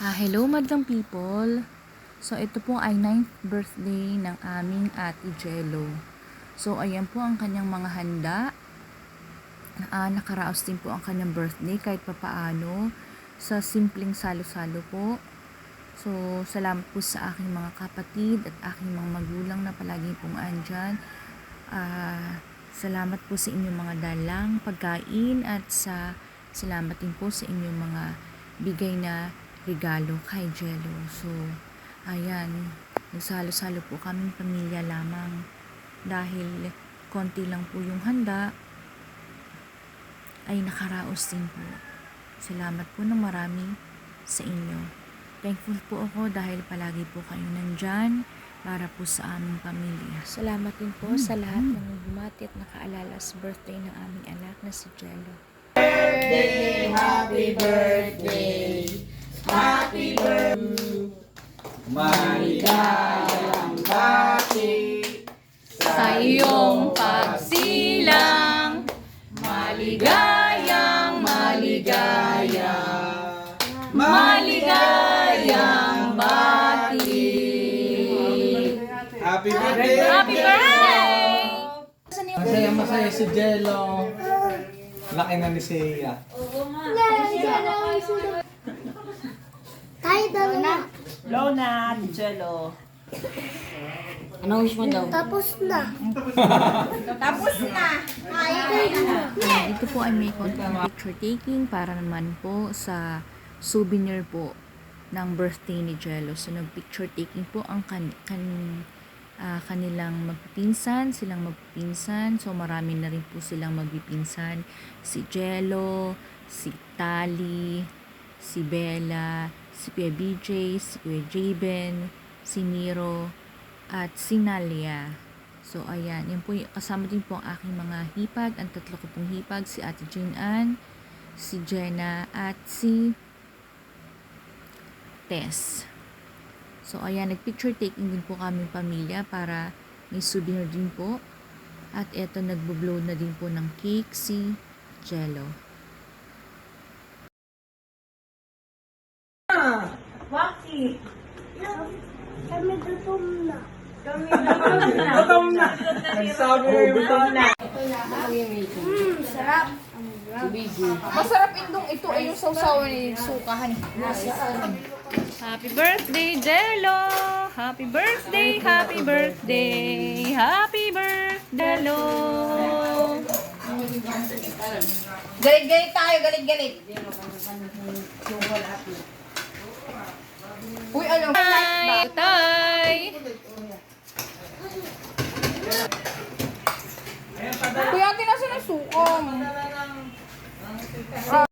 Hello madlang people. So ito po ay 9th birthday ng aming Ate Jello. So ayan po ang kanyang mga handa. Nakaraos din po ang kanyang birthday kahit papaano sa simpleng salo-salo po. So salamat po sa aking mga kapatid at aking mga magulang na palagi pong andyan. Salamat po sa inyong mga dalang pagkain at salamat din po sa inyong mga bigay na regalo kay Jello. So, ayan, nagsalo-salo po kaming pamilya lamang dahil konti lang po yung handa ay nakaraos din po. Salamat po ng marami sa inyo. Thankful po ako dahil palagi po kayo nandyan para po sa aming pamilya. Salamat din po sa lahat ng bumati at nakaalala sa birthday ng aming anak na si Jello. Happy birthday, happy birthday, maligayang bati Sa iyong pagsilang, maligayang bati. Happy birthday! Happy birthday! Masaya si Jello. Laki na ni Seiya. Tayo daw na. Low na, Jello. Ano wish mo daw? Tapos na. Tapos na! Ito po ay may konting picture taking para naman po sa souvenir po ng birthday ni Jello. So nag-picture taking po ang kanilang magpipinsan, So marami na rin po silang magpipinsan. Si Jello, si Tali, si Bella, si Kuya BJ, si Kuya Jaben, si Nero, at si Nalia. So ayan, yan po kasama din po ang aking mga hipag, ang tatlo ko pong hipag, si Ate Jean Ann, si Jenna, at si Tess. So ayan, nag-picture taking din po kaming pamilya para may souvenir din po. At eto, nagbo-blow na din po ng cake si Jello. Waki! Kami gutom na. Gutom na! Nagsabi na yung gutom na! Sarap. Masarap indong ito ay yung sausawan ni sukahan. Happy birthday, Jello! Happy birthday, happy birthday, happy birthday, Jello! Galit-galit tayo, galit-galit. Uy, ano? Tay! Tay! Kuya, atin nasa na sukong.